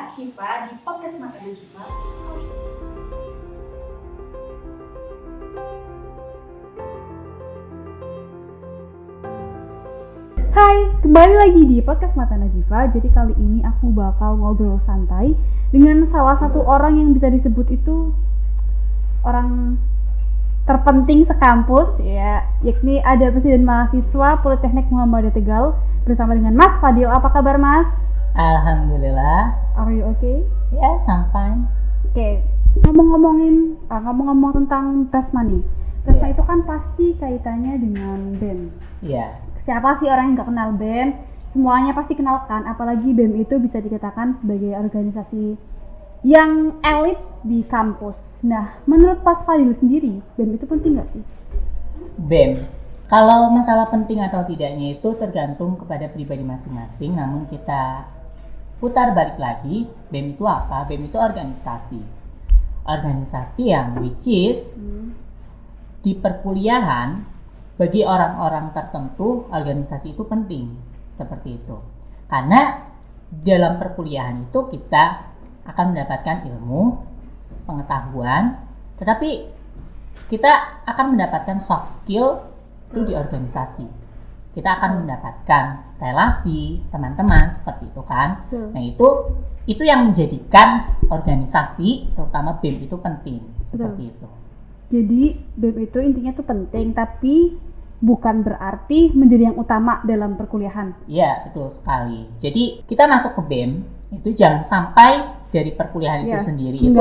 saya, Syifa, di podcast Mata Najwa. Hai, kembali lagi di podcast Mata Najwa. Jadi kali ini aku bakal ngobrol santai dengan salah satu orang yang bisa disebut itu orang terpenting sekampus, ya, yakni ada Presiden Mahasiswa Politeknik Muhammadiyah Tegal bersama dengan Mas Fadil. Apa kabar, Mas? Alhamdulillah. Are you okay? Yes, I'm fine. Oke. Ngomong-ngomong tentang Presma nih. Presma itu kan pasti kaitannya dengan BEM. Iya. Siapa sih orang yang nggak kenal BEM? Semuanya pasti kenal kan, apalagi BEM itu bisa dikatakan sebagai organisasi yang elit di kampus. Nah, menurut Mas Fadil sendiri, BEM itu penting nggak sih? BEM. Kalau masalah penting atau tidaknya itu tergantung kepada pribadi masing-masing, namun kita putar balik lagi, BEM itu apa? BEM itu organisasi. Organisasi yang which is di perkuliahan bagi orang-orang tertentu organisasi itu penting, seperti itu. Karena dalam perkuliahan itu kita akan mendapatkan ilmu, pengetahuan, tetapi kita akan mendapatkan soft skill itu di organisasi. Kita akan mendapatkan relasi, teman-teman, seperti itu kan. Nah itu yang menjadikan organisasi, terutama BEM itu penting, seperti itu. Jadi BEM itu intinya tuh penting, tapi bukan berarti menjadi yang utama dalam perkuliahan. Iya, betul sekali. Jadi kita masuk ke BEM itu jangan sampai dari perkuliahan itu sendiri itu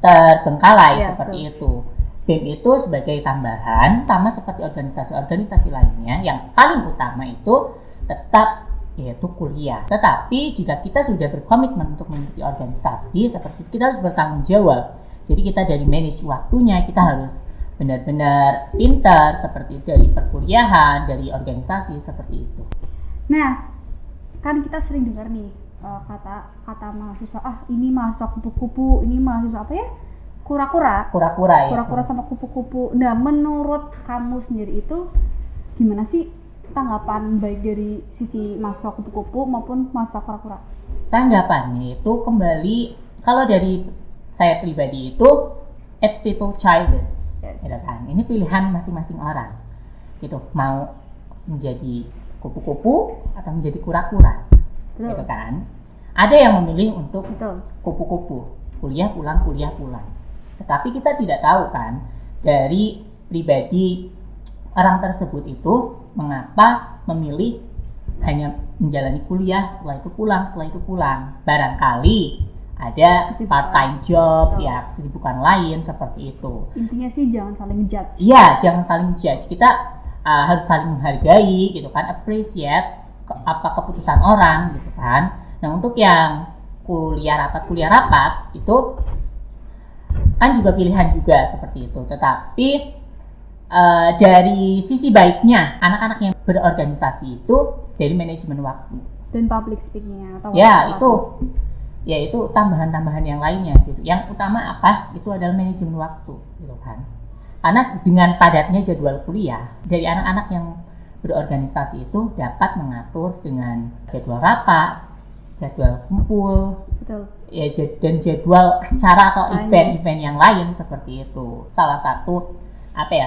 terbengkalai seperti itu. BEM itu sebagai tambahan, sama seperti organisasi-organisasi lainnya, yang paling utama itu tetap yaitu kuliah. Tetapi jika kita sudah berkomitmen untuk mengikuti organisasi, seperti kita harus bertanggung jawab. Jadi kita dari manage waktunya, kita harus benar-benar pintar seperti dari perkuliahan, dari organisasi seperti itu. Nah, kan kita sering dengar nih kata mahasiswa, ini mahasiswa kupu-kupu, ini mahasiswa apa ya? Kura-kura sama kupu-kupu. Nah, menurut kamu sendiri itu gimana sih tanggapan baik dari sisi mahasiswa kupu-kupu maupun mahasiswa kura-kura? Tanggapannya itu kembali, kalau dari saya pribadi itu it's people choices, gitu kan. Ini pilihan masing-masing orang, gitu. Mau menjadi kupu-kupu atau menjadi kura-kura, gitu kan. Ada yang memilih untuk kupu-kupu, kuliah pulang. Tetapi kita tidak tahu kan dari pribadi orang tersebut itu mengapa memilih hanya menjalani kuliah, setelah itu pulang. Barangkali ada part-time job, kesibukan lain seperti itu. Intinya sih jangan saling judge. Iya, jangan saling judge. Kita harus saling menghargai, gitu kan, appreciate apa keputusan orang, gitu kan. Nah, untuk yang kuliah rapat itu kan juga pilihan juga seperti itu. Tetapi dari sisi baiknya anak-anak yang berorganisasi itu dari manajemen waktu dan public speaking-nya atau itu tambahan-tambahan yang lainnya gitu. Yang utama apa? Itu adalah manajemen waktu, gitu kan. Karena dengan padatnya jadwal kuliah, dari anak-anak yang berorganisasi itu dapat mengatur dengan jadwal rapat, jadwal kumpul, dan jadwal acara atau event-event yang lain seperti itu. Salah satu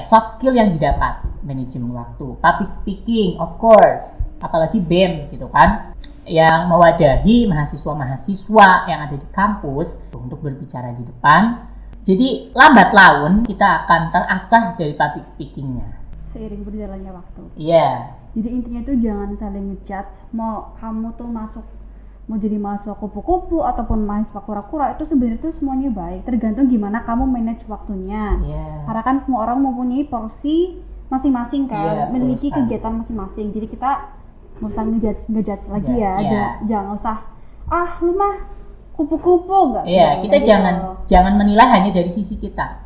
soft skill yang didapat, manajemen waktu, public speaking, of course, apalagi BEM, gitu kan, yang mewadahi mahasiswa-mahasiswa yang ada di kampus untuk berbicara di depan. Jadi lambat laun kita akan terasah dari public speaking-nya seiring berjalannya waktu. Iya. Jadi intinya tuh jangan saling ngejudge. Mau kamu tuh mau jadi mahasiswa kupu-kupu ataupun mahasiswa kura-kura, itu sebenarnya tuh semuanya baik. Tergantung gimana kamu manage waktunya. Karena kan semua orang mempunyai porsi masing-masing kan, memiliki kegiatan masing-masing. Jadi kita nggak usah ngejudge lagi jangan usah lu mah kupu-kupu kita jangan menilai hanya dari sisi kita.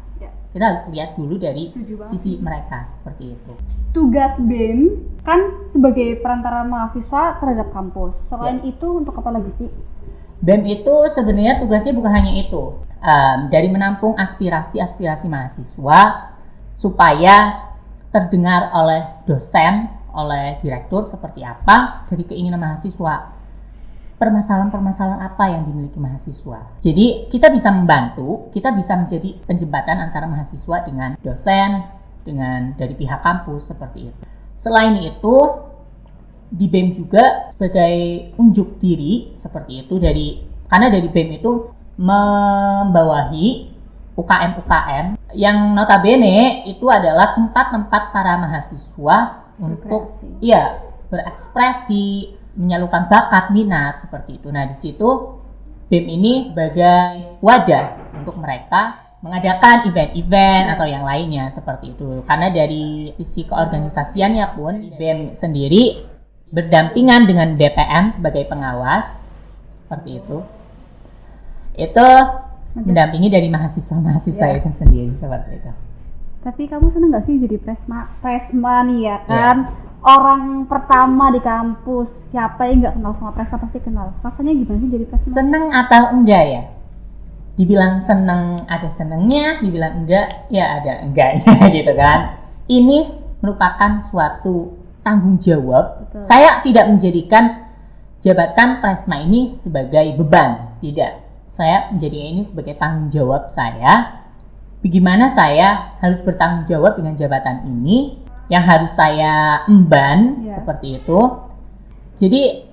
Kita harus lihat dulu dari sisi mereka, seperti itu. Tugas BEM kan sebagai perantara mahasiswa terhadap kampus. Selain itu untuk apa lagi sih? BEM itu sebenarnya tugasnya bukan hanya itu, dari menampung aspirasi mahasiswa supaya terdengar oleh dosen, oleh direktur seperti apa dari keinginan mahasiswa. permasalahan-permasalahan apa yang dimiliki mahasiswa. Jadi kita bisa membantu, kita bisa menjadi penjembatan antara mahasiswa dengan dosen, dengan dari pihak kampus seperti itu. Selain itu, di BEM juga sebagai unjuk diri seperti itu karena dari BEM itu membawahi UKM-UKM yang notabene itu adalah tempat-tempat para mahasiswa untuk berekspresi, menyalurkan bakat, minat seperti itu. Nah, di situ BEM ini sebagai wadah untuk mereka mengadakan event-event atau yang lainnya seperti itu. Karena dari sisi keorganisasiannya pun BEM sendiri berdampingan dengan DPM sebagai pengawas seperti itu. Itu mendampingi dari mahasiswa-mahasiswa itu sendiri seperti itu. Tapi kamu seneng gak sih jadi presma nih ya kan? Orang pertama di kampus, siapa yang nggak kenal sama Presma pasti kenal. Rasanya gimana sih jadi Presma? Seneng atau enggak ya? Dibilang seneng ada senengnya, dibilang enggak ya ada enggaknya gitu kan. Ini merupakan suatu tanggung jawab. Betul. Saya tidak menjadikan jabatan Presma ini sebagai beban, tidak. Saya menjadikan ini sebagai tanggung jawab saya. Bagaimana saya harus bertanggung jawab dengan jabatan ini yang harus saya emban seperti itu. Jadi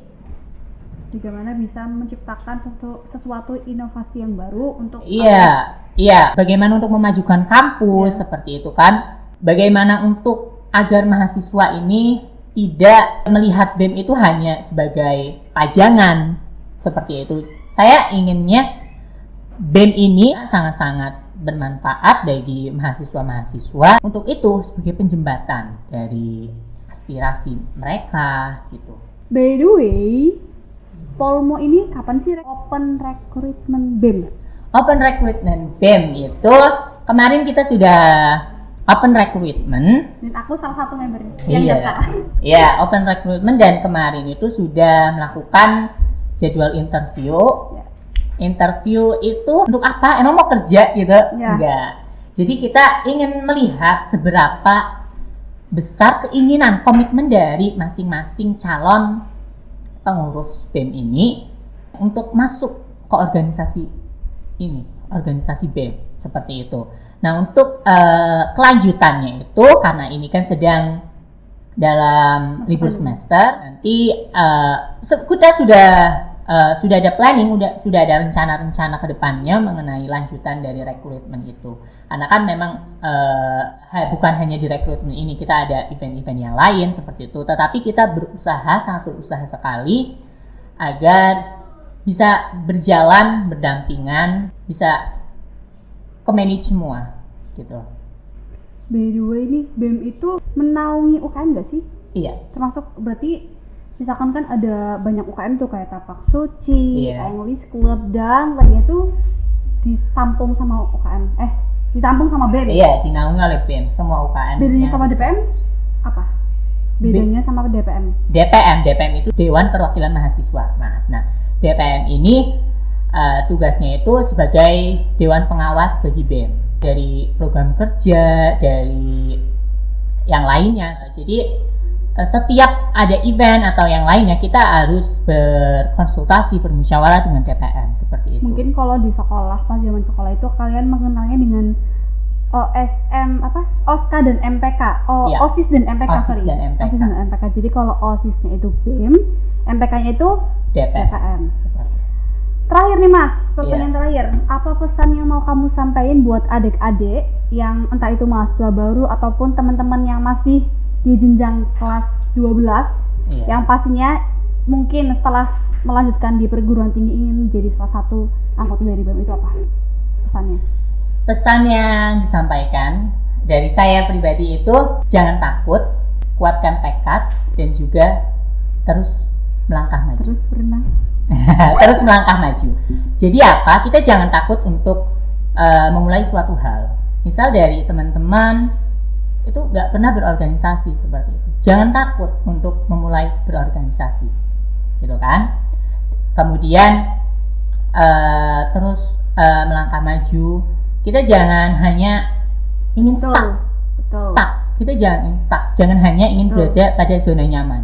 bagaimana bisa menciptakan sesuatu inovasi yang baru untuk bagaimana untuk memajukan kampus seperti itu kan. Bagaimana untuk agar mahasiswa ini tidak melihat BEM itu hanya sebagai pajangan seperti itu. Saya inginnya BEM ini sangat-sangat bermanfaat bagi mahasiswa-mahasiswa untuk itu sebagai penjembatan dari aspirasi mereka gitu. By the way, Polmo ini kapan sih open recruitment BEM? Open recruitment BEM itu kemarin kita sudah open recruitment. Dan aku salah satu membernya yang daftar. Iya, open recruitment dan kemarin itu sudah melakukan jadwal interview. Interview itu untuk apa? Emang mau kerja gitu? Enggak. Jadi kita ingin melihat seberapa besar keinginan, komitmen dari masing-masing calon pengurus BEM ini untuk masuk ke organisasi ini, organisasi BEM seperti itu. Nah, untuk kelanjutannya itu karena ini kan sedang dalam libur semester, nanti kita sudah ada planning, sudah ada rencana-rencana ke depannya mengenai lanjutan dari rekrutmen itu. Karena kan memang bukan hanya di rekrutmen ini, kita ada event-event yang lain seperti itu. Tetapi kita sangat berusaha sekali agar bisa berjalan berdampingan, bisa ke-manage semua gitu. By the way nih, BEM itu menaungi UKM nggak sih? Iya. Termasuk berarti misalkan kan ada banyak UKM tuh kayak Tapak Suci, English Club dan lainnya tuh ditampung sama UKM. Ditampung sama BEM. Iya, dinaungi oleh BEM semua UKM. Bedanya sama DPM apa? Bedanya sama DPM. DPM itu Dewan Perwakilan Mahasiswa. Nah, DPM ini tugasnya itu sebagai Dewan Pengawas bagi BEM dari program kerja, dari yang lainnya. Jadi setiap ada event atau yang lainnya kita harus berkonsultasi, bermusyawarah dengan DPM seperti itu. Mungkin kalau di sekolah, pas zaman sekolah itu kalian mengenalnya dengan OSM OSKA dan MPK. OSIS dan MPK, OSIS dan MPK. Jadi kalau OSIS-nya itu BEM, MPK-nya itu DPM. Terakhir nih Mas, pertanyaan terakhir. Apa pesan yang mau kamu sampaikan buat adik-adik yang entah itu mahasiswa baru ataupun teman-teman yang masih di jenjang kelas 12 yang pastinya mungkin setelah melanjutkan di perguruan tinggi ingin menjadi salah satu anggota dari BEM, itu apa pesannya? Pesan yang disampaikan dari saya pribadi itu jangan takut, kuatkan tekad dan juga terus melangkah maju. Terus berenang. Terus melangkah maju. Jadi apa? Kita jangan takut untuk memulai suatu hal. Misal dari teman-teman itu nggak pernah berorganisasi seperti itu. Jangan takut untuk memulai berorganisasi, gitu kan? Kemudian terus melangkah maju. Kita jangan hanya ingin stuck. Kita jangan ingin stuck. Jangan hanya ingin berada pada zona nyaman.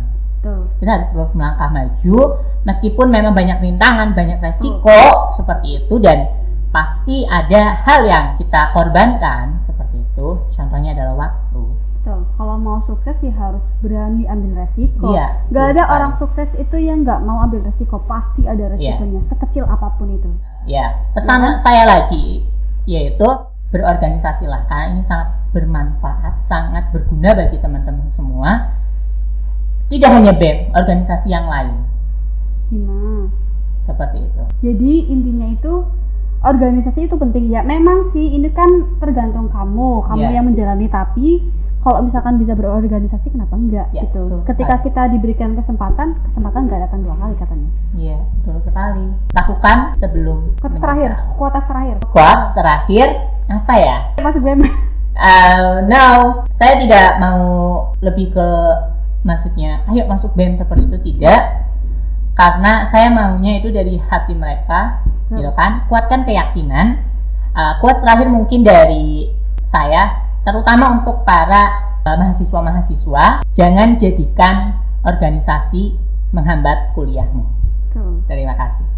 kita harus terus melangkah maju meskipun memang banyak rintangan, banyak resiko seperti itu, dan pasti ada hal yang kita korbankan seperti itu. Contohnya adalah waktu. Betul. Kalau mau sukses ya harus berani ambil resiko. Iya, Gak ada sekali. orang sukses itu yang nggak mau ambil resiko, pasti ada resikonya, sekecil apapun itu. Ya, pesan saya lagi yaitu berorganisasilah, karena ini sangat bermanfaat, sangat berguna bagi teman-teman semua. Tidak hanya BEM, organisasi yang lain. Gimana? Seperti itu. Jadi intinya itu organisasi itu penting ya. Memang sih ini kan tergantung kamu yang menjalani, tapi kalau misalkan bisa berorganisasi kenapa enggak gitu. Ketika kita diberikan kesempatan nggak datang 2 kali katanya. Iya, betul sekali. Lakukan sebelum Kuotas terakhir. Quotes terakhir apa ya? Masuk BEM. No, saya tidak mau lebih ke maksudnya ayo masuk BEM seperti itu, tidak, karena saya maunya itu dari hati mereka, gitu kan. Kuatkan keyakinan. Quotes terakhir mungkin dari saya, terutama untuk para mahasiswa-mahasiswa, jangan jadikan organisasi menghambat kuliahmu. Terima kasih.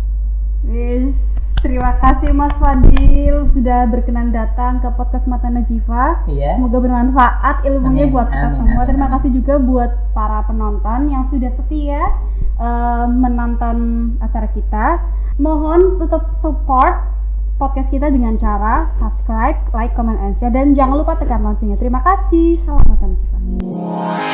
Terima kasih Mas Fadil sudah berkenan datang ke podcast Mata Najifah. Semoga bermanfaat ilmunya buat kita semua. Terima kasih juga buat para penonton yang sudah setia menonton acara kita. Mohon tetap support podcast kita dengan cara subscribe, like, comment, and share, dan jangan lupa tekan loncengnya. Terima kasih. Salam Mata Najifah.